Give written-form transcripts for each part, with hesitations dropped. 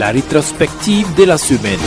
la rétrospective de la semaine.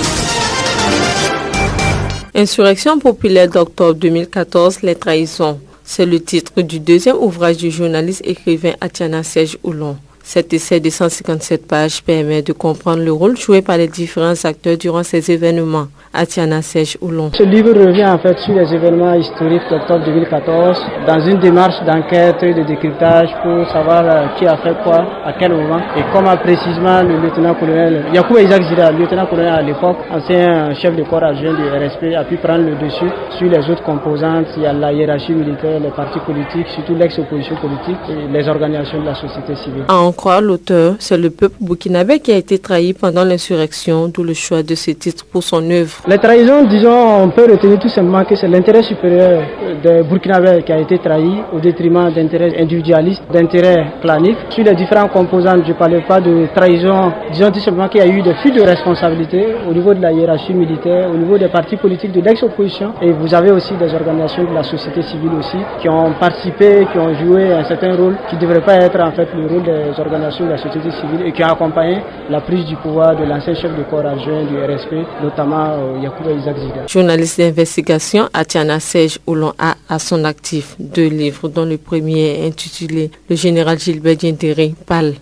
Insurrection populaire d'octobre 2014, les trahisons. C'est le titre du deuxième ouvrage du journaliste écrivain Atiana Serge Oulon. Cet essai de 157 pages permet de comprendre le rôle joué par les différents acteurs durant ces événements. Atiana Serge Oulon. Ce livre revient en fait sur les événements historiques d'octobre 2014 dans une démarche d'enquête et de décryptage pour savoir qui a fait quoi, à quel moment et comment précisément le lieutenant-colonel Yacouba Isaac Zida, lieutenant-colonel à l'époque, ancien chef de corps adjoint du RSP, a pu prendre le dessus sur les autres composantes. Il y a la hiérarchie militaire, les partis politiques, surtout l'ex-opposition politique et les organisations de la société civile. À en croire l'auteur, c'est le peuple burkinabé qui a été trahi pendant l'insurrection, d'où le choix de ce titre pour son œuvre. Les trahisons, disons, on peut retenir tout simplement que c'est l'intérêt supérieur des Burkinabés qui a été trahi au détriment d'intérêts individualistes, d'intérêts claniques. Sur les différentes composantes, je ne parlais pas de trahison, disons tout simplement qu'il y a eu des fuites de responsabilité au niveau de la hiérarchie militaire, au niveau des partis politiques de l'ex-opposition. Et vous avez aussi des organisations de la société civile aussi qui ont participé, qui ont joué un certain rôle qui ne devrait pas être en fait le rôle des organisations de la société civile et qui ont accompagné la prise du pouvoir de l'ancien chef de corps adjoint du RSP, notamment Yacouba Isaac Zida. Journaliste d'investigation, Atiana Serge Oulon a à son actif 2 livres, dont le premier est intitulé Le général Gilbert Diendéré Pâle.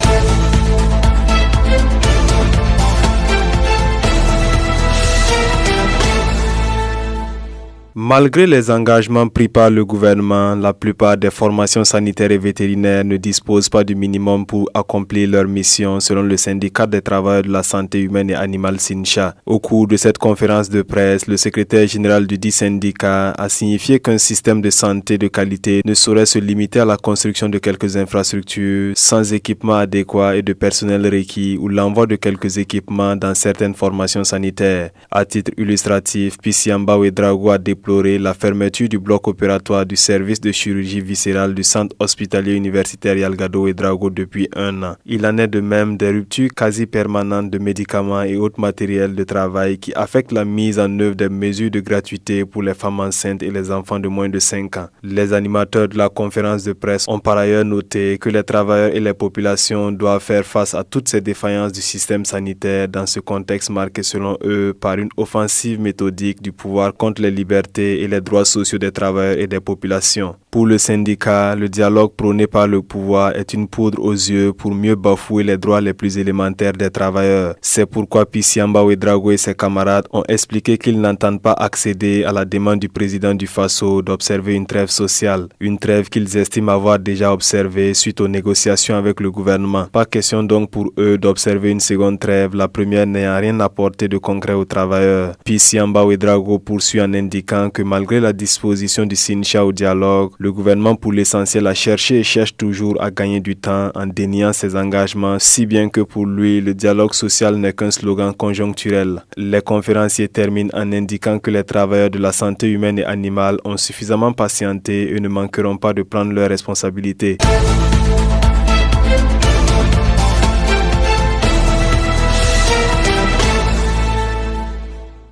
Malgré les engagements pris par le gouvernement, la plupart des formations sanitaires et vétérinaires ne disposent pas du minimum pour accomplir leur mission, selon le syndicat des travailleurs de la santé humaine et animale SINCHA. Au cours de cette conférence de presse, le secrétaire général du dit syndicat a signifié qu'un système de santé de qualité ne saurait se limiter à la construction de quelques infrastructures sans équipement adéquat et de personnel requis ou l'envoi de quelques équipements dans certaines formations sanitaires. À titre illustratif, Pissiamba Ouedraogo a déploré la fermeture du bloc opératoire du service de chirurgie viscérale du centre hospitalier universitaire Yalgado Ouedraogo depuis 1 an. Il en est de même des ruptures quasi permanentes de médicaments et autres matériels de travail qui affectent la mise en œuvre des mesures de gratuité pour les femmes enceintes et les enfants de moins de 5 ans. Les animateurs de la conférence de presse ont par ailleurs noté que les travailleurs et les populations doivent faire face à toutes ces défaillances du système sanitaire dans ce contexte marqué selon eux par une offensive méthodique du pouvoir contre les libertés et les droits sociaux des travailleurs et des populations. Pour le syndicat, le dialogue prôné par le pouvoir est une poudre aux yeux pour mieux bafouer les droits les plus élémentaires des travailleurs. C'est pourquoi Pissiamba Ouedraogo et ses camarades ont expliqué qu'ils n'entendent pas accéder à la demande du président du Faso d'observer une trêve sociale. Une trêve qu'ils estiment avoir déjà observée suite aux négociations avec le gouvernement. Pas question donc pour eux d'observer une seconde trêve, la première n'ayant rien apporté de concret aux travailleurs. Pissiamba Ouedraogo poursuit en indiquant que malgré la disposition du SINCHA au dialogue, le gouvernement pour l'essentiel a cherché et cherche toujours à gagner du temps en déniant ses engagements, si bien que pour lui, le dialogue social n'est qu'un slogan conjoncturel. Les conférenciers terminent en indiquant que les travailleurs de la santé humaine et animale ont suffisamment patienté et ne manqueront pas de prendre leurs responsabilités.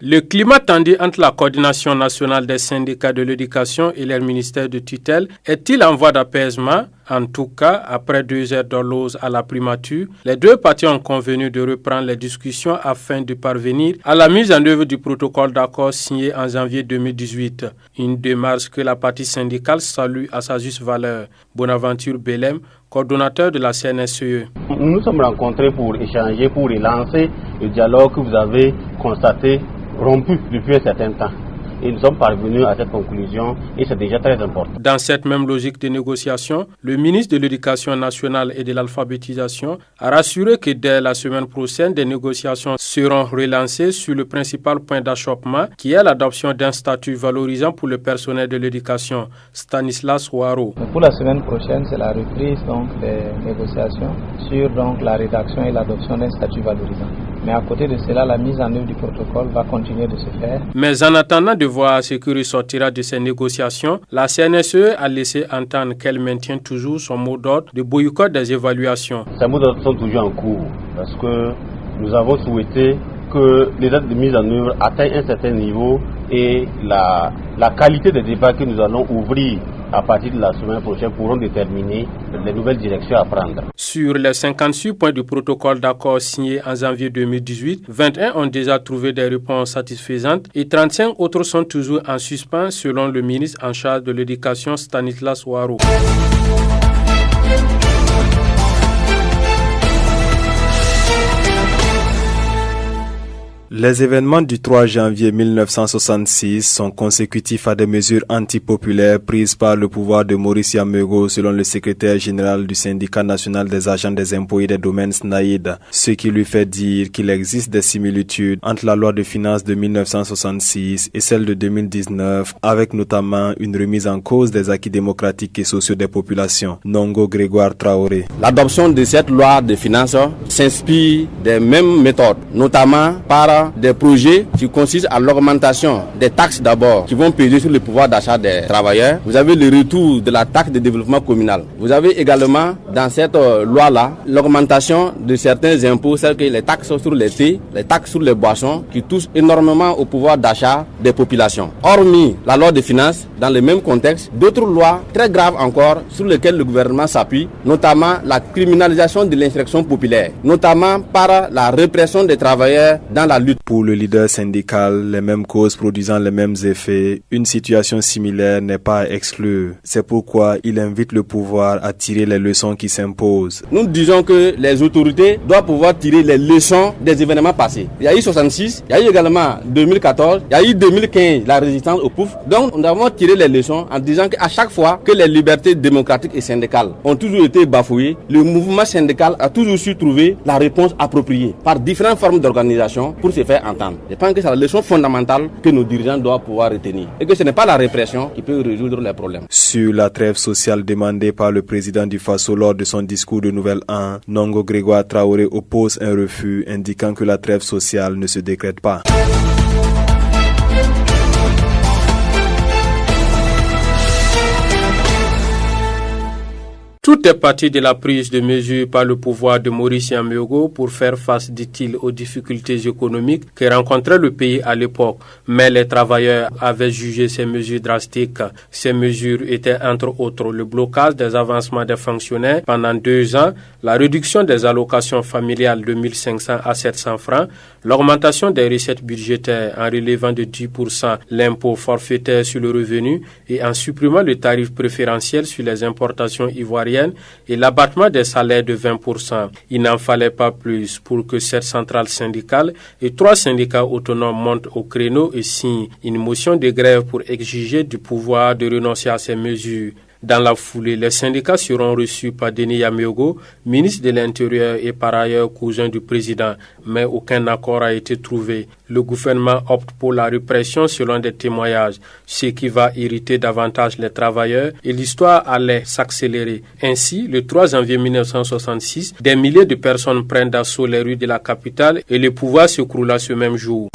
Le climat tendu entre la coordination nationale des syndicats de l'éducation et leur ministère de tutelle est-il en voie d'apaisement? En tout cas, après 2 heures d'horloge à la primature, les 2 parties ont convenu de reprendre les discussions afin de parvenir à la mise en œuvre du protocole d'accord signé en janvier 2018. Une démarche que la partie syndicale salue à sa juste valeur. Bonaventure Belem, coordonnateur de la CNSE. Nous nous sommes rencontrés pour échanger, pour relancer le dialogue que vous avez constaté rompu depuis un certain temps. Et nous sommes parvenus à cette conclusion et c'est déjà très important. Dans cette même logique de négociation, le ministre de l'Éducation nationale et de l'alphabétisation a rassuré que dès la semaine prochaine, des négociations seront relancées sur le principal point d'achoppement qui est l'adoption d'un statut valorisant pour le personnel de l'éducation. Stanislas Ouaro. Pour la semaine prochaine, c'est la reprise des négociations sur la rédaction et l'adoption d'un statut valorisant. Mais à côté de cela, la mise en œuvre du protocole va continuer de se faire. Mais en attendant de voir ce qui ressortira de ces négociations, la CNSE a laissé entendre qu'elle maintient toujours son mot d'ordre de boycott des évaluations. Ces mots d'ordre sont toujours en cours parce que nous avons souhaité que les dates de mise en œuvre atteignent un certain niveau et la qualité des débats que nous allons ouvrir à partir de la semaine prochaine, pourront déterminer les nouvelles directions à prendre. Sur les 56 points du protocole d'accord signé en janvier 2018, 21 ont déjà trouvé des réponses satisfaisantes et 35 autres sont toujours en suspens selon le ministre en charge de l'éducation Stanislas Waro. Les événements du 3 janvier 1966 sont consécutifs à des mesures antipopulaires prises par le pouvoir de Maurice Yamego selon le secrétaire général du syndicat national des agents des impôts et des domaines SNAID, ce qui lui fait dire qu'il existe des similitudes entre la loi de finances de 1966 et celle de 2019, avec notamment une remise en cause des acquis démocratiques et sociaux des populations. Nongo Grégoire Traoré. L'adoption de cette loi de finances s'inspire des mêmes méthodes, notamment par des projets qui consistent à l'augmentation des taxes d'abord, qui vont peser sur le pouvoir d'achat des travailleurs. Vous avez le retour de la taxe de développement communal. Vous avez également dans cette loi-là l'augmentation de certains impôts, c'est-à-dire que les taxes sur les thés, les taxes sur les boissons, qui touchent énormément au pouvoir d'achat des populations. Hormis la loi de finances, dans le même contexte, d'autres lois très graves encore sur lesquelles le gouvernement s'appuie, notamment la criminalisation de l'insurrection populaire, notamment par la répression des travailleurs dans la lutte. Pour le leader syndical, les mêmes causes produisant les mêmes effets, une situation similaire n'est pas à exclure. C'est pourquoi il invite le pouvoir à tirer les leçons qui s'imposent. Nous disons que les autorités doivent pouvoir tirer les leçons des événements passés. Il y a eu 66, il y a eu également 2014, il y a eu 2015, la résistance au POUF. Donc nous avons tiré les leçons en disant qu'à chaque fois que les libertés démocratiques et syndicales ont toujours été bafouées, le mouvement syndical a toujours su trouver la réponse appropriée par différentes formes d'organisation pour se faire entendre. Je pense que c'est la leçon fondamentale que nos dirigeants doivent pouvoir retenir et que ce n'est pas la répression qui peut résoudre les problèmes. Sur la trêve sociale demandée par le président du Faso lors de son discours de Nouvel An, Nongo Grégoire Traoré oppose un refus, indiquant que la trêve sociale ne se décrète pas. Tout est parti de la prise de mesures par le pouvoir de Maurice Yamego pour faire face, dit-il, aux difficultés économiques que rencontrait le pays à l'époque. Mais les travailleurs avaient jugé ces mesures drastiques. Ces mesures étaient entre autres le blocage des avancements des fonctionnaires pendant 2 ans, la réduction des allocations familiales de 1 500 à 700 francs, l'augmentation des recettes budgétaires en relevant de 10% l'impôt forfaitaire sur le revenu et en supprimant le tarif préférentiel sur les importations ivoiriennes et l'abattement des salaires de 20%. Il n'en fallait pas plus pour que cette centrale syndicale et 3 syndicats autonomes montent au créneau et signent une motion de grève pour exiger du pouvoir de renoncer à ces mesures. Dans la foulée, les syndicats seront reçus par Denis Yamego, ministre de l'Intérieur et par ailleurs cousin du président, mais aucun accord a été trouvé. Le gouvernement opte pour la répression selon des témoignages, ce qui va irriter davantage les travailleurs et l'histoire allait s'accélérer. Ainsi, le 3 janvier 1966, des milliers de personnes prennent d'assaut les rues de la capitale et le pouvoir s'écroula ce même jour.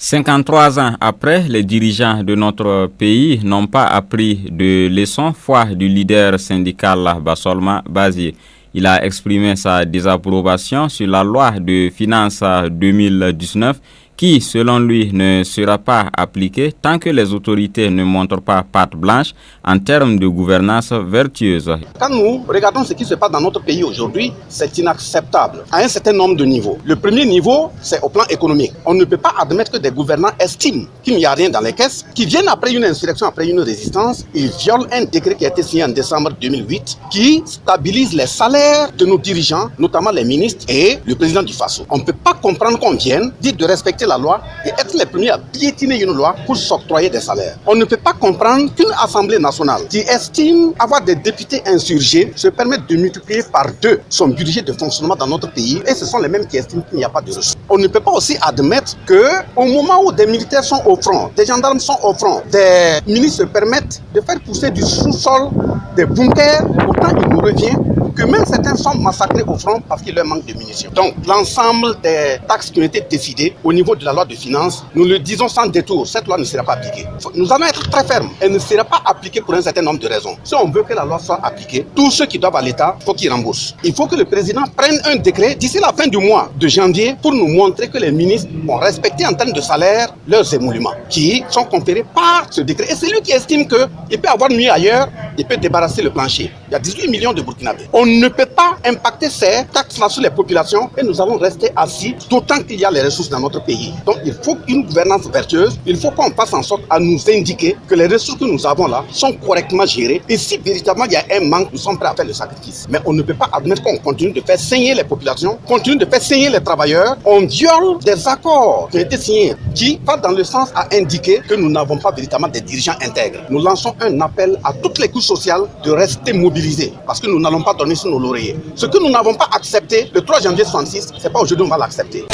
« 53 ans après, les dirigeants de notre pays n'ont pas appris de leçons foi du leader syndical Bassolma Bazié. Il a exprimé sa désapprobation sur la loi de finances 2019 qui, selon lui, ne sera pas appliquée tant que les autorités ne montrent pas patte blanche en termes de gouvernance vertueuse. Quand nous regardons ce qui se passe dans notre pays aujourd'hui, c'est inacceptable à un certain nombre de niveaux. Le premier niveau, c'est au plan économique. On ne peut pas admettre que des gouvernants estiment qu'il n'y a rien dans les caisses, qui viennent après une insurrection, après une résistance, ils violent un décret qui a été signé en décembre 2008 qui stabilise les salaires de nos dirigeants, notamment les ministres et le président du Faso. On ne peut pas comprendre qu'on vienne dire de respecter la loi et être les premiers à piétiner une loi pour s'octroyer des salaires. On ne peut pas comprendre qu'une assemblée nationale qui estime avoir des députés insurgés se permette de multiplier par 2 son budget de fonctionnement dans notre pays et ce sont les mêmes qui estiment qu'il n'y a pas de ressources. On ne peut pas aussi admettre qu'au moment où des militaires sont au front, des gendarmes sont au front, des ministres se permettent de faire pousser du sous-sol des bunkers, pourtant il nous revient que même certains sont massacrés au front parce qu'il leur manque de munitions. Donc l'ensemble des taxes qui ont été décidées au niveau de la loi de finances, nous le disons sans détour, cette loi ne sera pas appliquée. Nous allons être très fermes, elle ne sera pas appliquée pour un certain nombre de raisons. Si on veut que la loi soit appliquée, tous ceux qui doivent à l'État, il faut qu'ils remboursent. Il faut que le président prenne un décret d'ici la fin du mois de janvier pour nous montrer que les ministres ont respecté en termes de salaire leurs émoluments qui sont conférés par ce décret. Et c'est lui qui estime qu'il peut avoir mieux ailleurs, il peut débarrasser le plancher. Il y a 18 millions de Burkinabés. On ne peut pas impacter ces taxes-là sur les populations et nous allons rester assis d'autant qu'il y a les ressources dans notre pays. Donc il faut une gouvernance vertueuse, il faut qu'on fasse en sorte à nous indiquer que les ressources que nous avons là sont correctement gérées et si véritablement il y a un manque, nous sommes prêts à faire le sacrifice. Mais on ne peut pas admettre qu'on continue de faire saigner les populations, continue de faire saigner les travailleurs. On viole des accords qui ont été signés qui vont dans le sens à indiquer que nous n'avons pas véritablement des dirigeants intègres. Nous lançons un appel à toutes les couches sociales de rester mobilisées parce que nous n'allons pas donner sur nos lauriers. Ce que nous n'avons pas accepté le 3 janvier 1966, ce n'est pas aujourd'hui qu'on va l'accepter.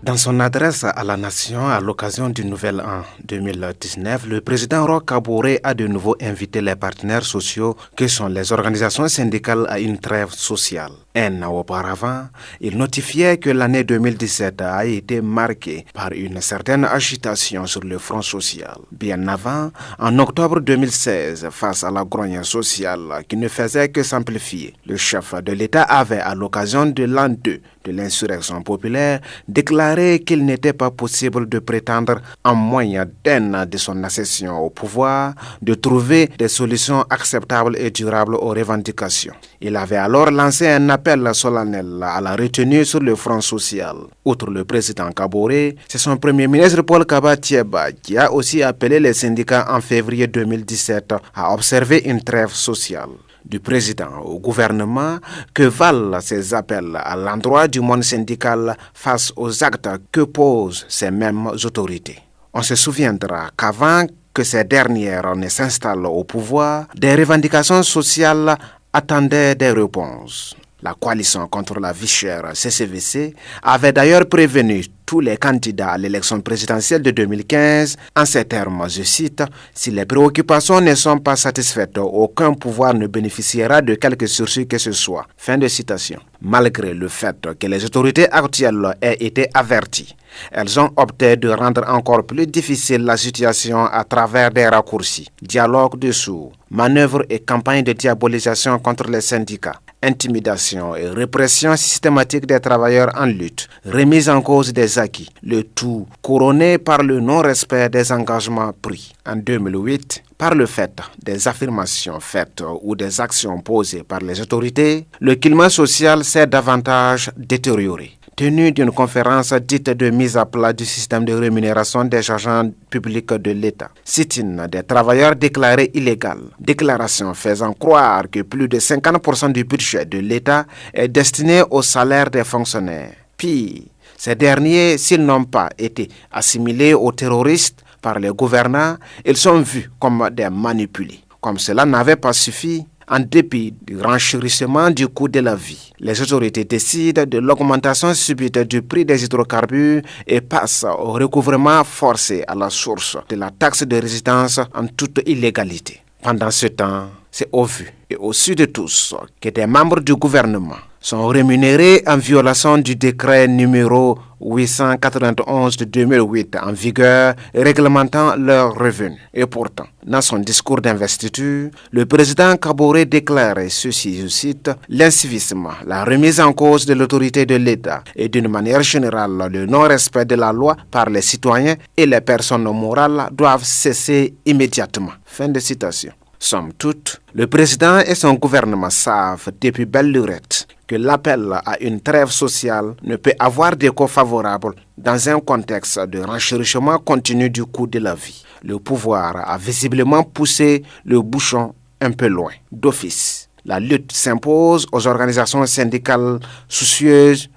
Dans son adresse à la nation à l'occasion du Nouvel An 2019, le président Roch Kaboré a de nouveau invité les partenaires sociaux que sont les organisations syndicales à une trêve sociale. Un an auparavant, il notifiait que l'année 2017 a été marquée par une certaine agitation sur le front social. Bien avant, en octobre 2016, face à la grogne sociale qui ne faisait que s'amplifier, le chef de l'État avait, à l'occasion de l'an 2 de l'insurrection populaire, déclaré qu'il n'était pas possible de prétendre, en moins d'un an de son accession au pouvoir, de trouver des solutions acceptables et durables aux revendications. Il avait alors lancé un appel solennel à la retenue sur le front social. Outre le président Kaboré, c'est son premier ministre Paul Kaba Thieba qui a aussi appelé les syndicats en février 2017 à observer une trêve sociale. Du président au gouvernement, que valent ces appels à l'endroit du monde syndical face aux actes que posent ces mêmes autorités? On se souviendra qu'avant que ces dernières ne s'installent au pouvoir, des revendications sociales attendaient des réponses. La coalition contre la vie chère CCVC avait d'ailleurs prévenu tous les candidats à l'élection présidentielle de 2015 en ces termes, je cite, « Si les préoccupations ne sont pas satisfaites, aucun pouvoir ne bénéficiera de quelque sursis que ce soit. » Fin de citation. Malgré le fait que les autorités actuelles aient été averties, elles ont opté de rendre encore plus difficile la situation à travers des raccourcis, dialogue de sourds, manœuvres et campagnes de diabolisation contre les syndicats, intimidation et répression systématique des travailleurs en lutte, remise en cause des acquis, le tout couronné par le non-respect des engagements pris. En 2008, par le fait des affirmations faites ou des actions posées par les autorités, le climat social s'est davantage détérioré. Tenue d'une conférence dite de mise à plat du système de rémunération des agents publics de l'État. Sit-in des travailleurs déclarés illégaux. Déclaration faisant croire que plus de 50% du budget de l'État est destiné au salaire des fonctionnaires. Pire, ces derniers, s'ils n'ont pas été assimilés aux terroristes par les gouvernants, ils sont vus comme des manipulés. Comme cela n'avait pas suffi, en dépit du renchérissement du coût de la vie, les autorités décident de l'augmentation subite du prix des hydrocarbures et passent au recouvrement forcé à la source de la taxe de résidence en toute illégalité. Pendant ce temps, c'est au vu et au su de tous que des membres du gouvernement sont rémunérés en violation du décret numéro 891 de 2008 en vigueur réglementant leurs revenus. Et pourtant, dans son discours d'investiture, le président Kaboré déclarait ceci, je cite, « L'incivisme, la remise en cause de l'autorité de l'État et d'une manière générale le non-respect de la loi par les citoyens et les personnes morales doivent cesser immédiatement. » Fin de citation. Somme toute, le président et son gouvernement savent depuis belle lurette que l'appel à une trêve sociale ne peut avoir d'écho favorable dans un contexte de renchérissement continu du coût de la vie. Le pouvoir a visiblement poussé le bouchon un peu loin. D'office, la lutte s'impose aux organisations syndicales soucieuses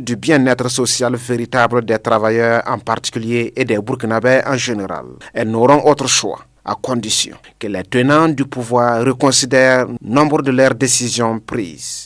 du bien-être social véritable des travailleurs en particulier et des Burkinabés en général. Elles n'auront autre choix, à condition que les tenants du pouvoir reconsidèrent nombre de leurs décisions prises.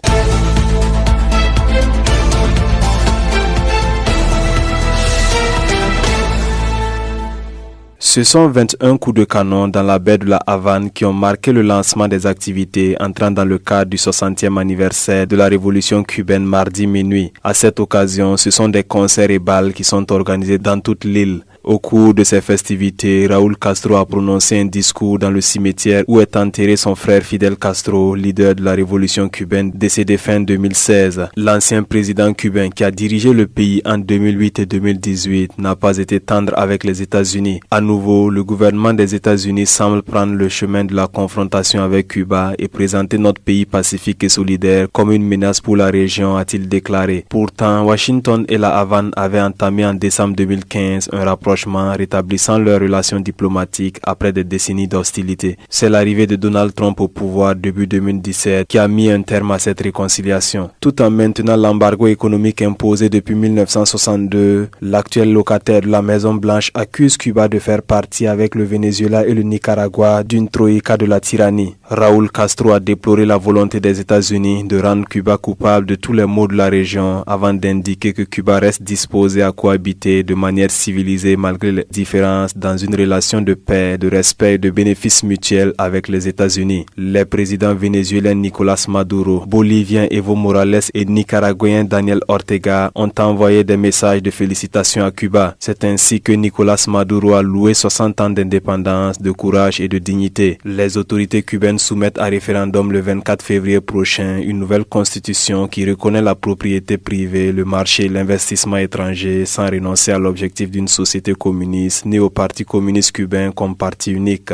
Ce sont 21 coups de canon dans la baie de la Havane qui ont marqué le lancement des activités entrant dans le cadre du 60e anniversaire de la révolution cubaine mardi minuit. À cette occasion, ce sont des concerts et bals qui sont organisés dans toute l'île. Au cours de ces festivités, Raúl Castro a prononcé un discours dans le cimetière où est enterré son frère Fidel Castro, leader de la révolution cubaine décédé fin 2016. L'ancien président cubain qui a dirigé le pays en 2008 et 2018 n'a pas été tendre avec les États-Unis. À nouveau, le gouvernement des États-Unis semble prendre le chemin de la confrontation avec Cuba et présenter notre pays pacifique et solidaire comme une menace pour la région, a-t-il déclaré. Pourtant, Washington et la Havane avaient entamé en décembre 2015 un rapprochement rétablissant leurs relations diplomatiques après des décennies d'hostilité. C'est l'arrivée de Donald Trump au pouvoir début 2017 qui a mis un terme à cette réconciliation. Tout en maintenant l'embargo économique imposé depuis 1962, l'actuel locataire de la Maison Blanche accuse Cuba de faire partie avec le Venezuela et le Nicaragua d'une troïka de la tyrannie. Raúl Castro a déploré la volonté des États-Unis de rendre Cuba coupable de tous les maux de la région avant d'indiquer que Cuba reste disposé à cohabiter de manière civilisée malgré les différences dans une relation de paix, de respect et de bénéfices mutuels avec les États-Unis. Les présidents vénézuéliens Nicolás Maduro, bolivien Evo Morales et nicaraguayen Daniel Ortega ont envoyé des messages de félicitations à Cuba. C'est ainsi que Nicolás Maduro a loué 60 ans d'indépendance, de courage et de dignité. Les autorités cubaines soumettent à référendum le 24 février prochain une nouvelle constitution qui reconnaît la propriété privée, le marché et l'investissement étranger sans renoncer à l'objectif d'une société communiste née au Parti communiste cubain comme parti unique.